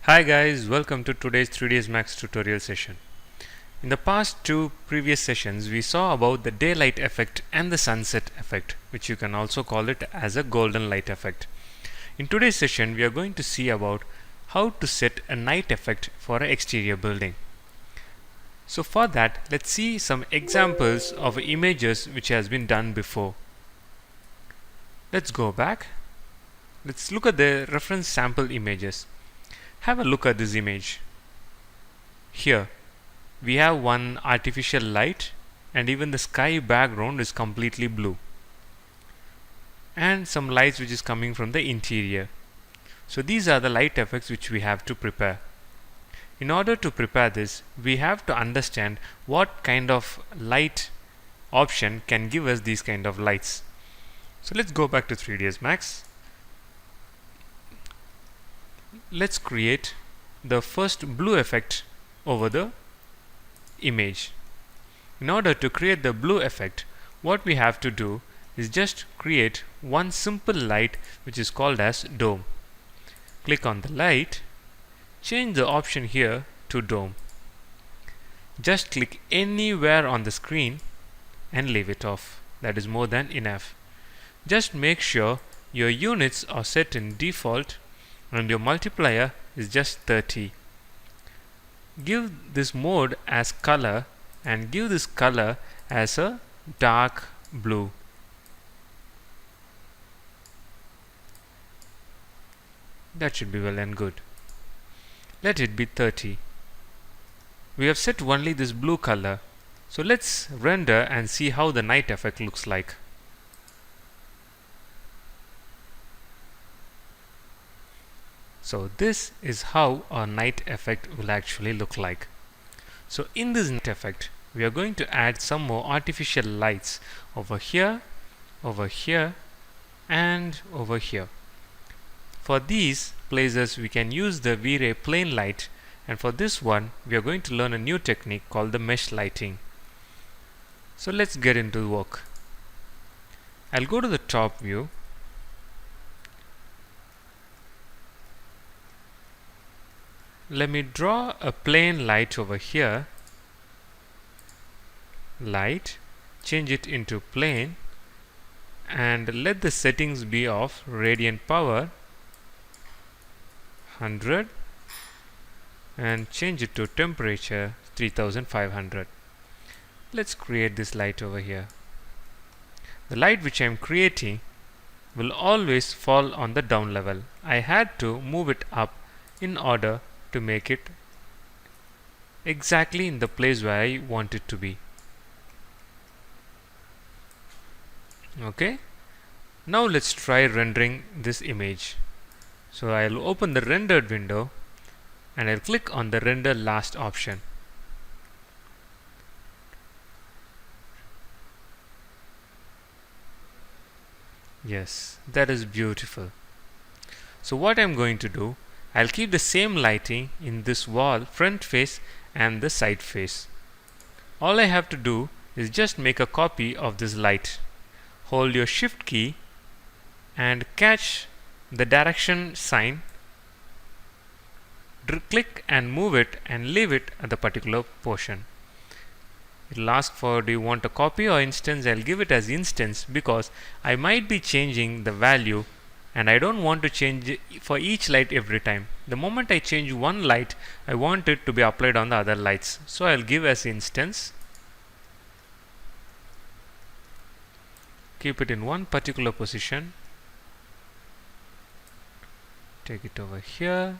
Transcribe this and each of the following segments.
Hi guys, welcome to today's 3ds Max tutorial session. In the past two previous sessions, we saw about the daylight effect and the sunset effect, which you can also call it as a golden light effect. In today's session, we are going to see about how to set a night effect for an exterior building. So for that, let's see some examples of images which has been done before. Let's go back. Let's look at the reference sample images. Have a look at this image. Here we have one artificial light, and even the sky background is completely blue, and some lights which is coming from the interior. So these are the light effects which we have to prepare. In order to prepare this, we have to understand what kind of light option can give us these kind of lights. So let's go back to 3ds Max. Let's create the first blue effect over the image. In order to create the blue effect, what we have to do is just create one simple light which is called as dome. Click on the light, change the option here to dome. Just click anywhere on the screen and leave it off. That is more than enough. Just make sure your units are set in default and your multiplier is just 30. Give this mode as color and give this color as a dark blue. That should be well and good. Let it be 30. We have set only this blue color. So let's render and see how the night effect looks like. So this is how our night effect will actually look like. So in this night effect, we are going to add some more artificial lights over here, and over here. For these places, we can use the V-Ray plane light, and for this one, we are going to learn a new technique called the mesh lighting. So let's get into work. I'll go to the top view. Let me draw a plane light over here. Light, change it into plane, and let the settings be of radiant power 100 and change it to temperature 3500. Let's create this light over here. The light which I am creating will always fall on the down level. I had to move it up in order to make it exactly in the place where I want it to be. Okay, now let's try rendering this image. So I'll open the rendered window and I'll click on the render last option. Yes, that is beautiful. So what I'm going to do, I'll keep the same lighting in this wall, front face and the side face. All I have to do is just make a copy of this light. Hold your shift key and catch the direction sign. Click and move it and leave it at the particular portion. It will ask for, do you want a copy or instance? I'll give it as instance because I might be changing the value and I don't want to change it for each light every time. The moment I change one light, I want it to be applied on the other lights. So I'll give as instance. Keep it in one particular position. Take it over here.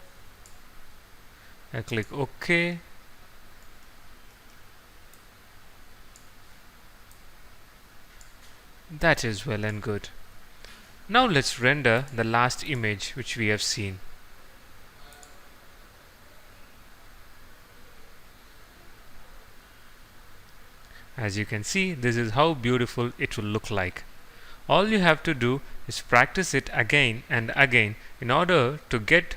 I click OK. That is well and good. Now let's render the last image which we have seen. As you can see, this is how beautiful it will look like. All you have to do is practice it again and again in order to get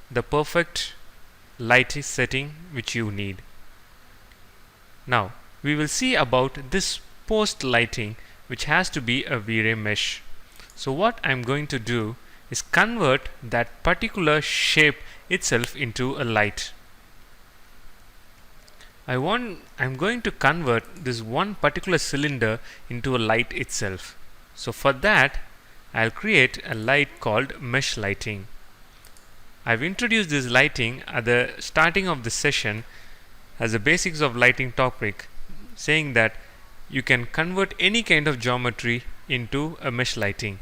the perfect light setting which you need. Now we will see about this post lighting which has to be a V-Ray mesh. So what I'm going to do is convert that particular shape itself into a light. I'm going to convert this one particular cylinder into a light itself. So for that, I'll create a light called mesh lighting. I've introduced this lighting at the starting of the session as a basics of lighting topic, saying that you can convert any kind of geometry into a mesh lighting.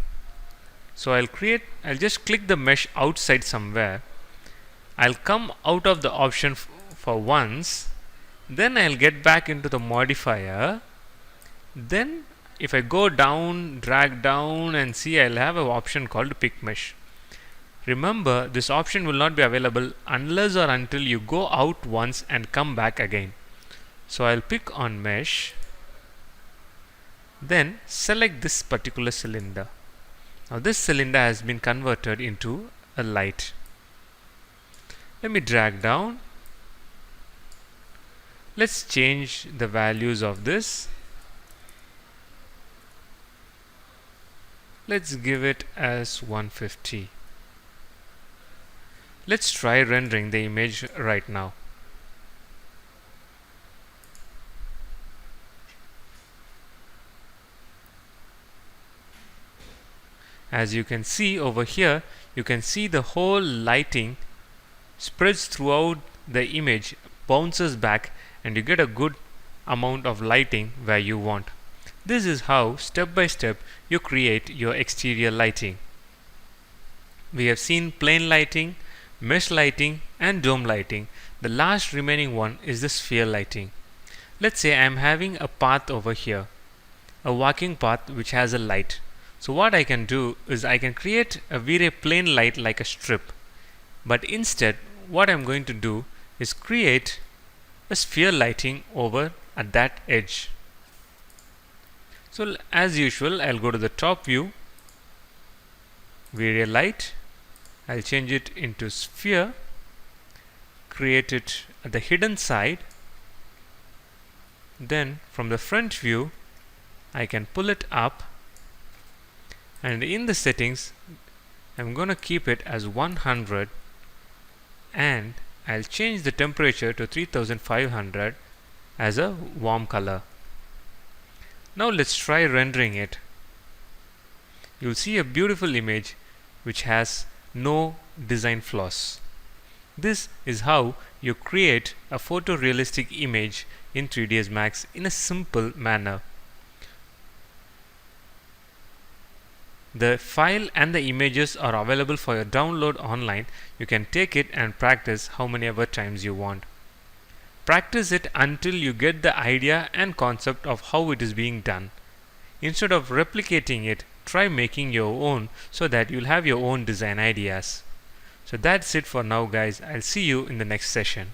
So I'll just click the mesh outside somewhere. I'll come out of the option for once, then I'll get back into the modifier. Then if I go down, drag down and see, I'll have an option called pick mesh. Remember, this option will not be available unless or until you go out once and come back again. So I'll pick on mesh, then select this particular cylinder. Now this cylinder has been converted into a light. Let me drag down. Let's change the values of this. Let's give it as 150. Let's try rendering the image right now. As you can see over here, you can see the whole lighting spreads throughout the image, bounces back, and you get a good amount of lighting where you want. This is how step by step you create your exterior lighting. We have seen plain lighting, mesh lighting and dome lighting. The last remaining one is the sphere lighting. Let's say I am having a path over here, a walking path which has a light. So what I can do is I can create a V-Ray plain light like a strip. But instead what I'm going to do is create a sphere lighting over at that edge. So as usual, I'll go to the top view, V-Ray light, I'll change it into sphere, create it at the hidden side, then from the front view I can pull it up, and in the settings I'm gonna keep it as 100 and I'll change the temperature to 3500 as a warm color. Now let's try rendering it. You'll see a beautiful image which has no design flaws. This is how you create a photorealistic image in 3ds Max in a simple manner. The file and the images are available for your download online. You can take it and practice how many ever times you want. Practice it until you get the idea and concept of how it is being done. Instead of replicating it, try making your own so that you'll have your own design ideas. So that's it for now, guys. I'll see you in the next session.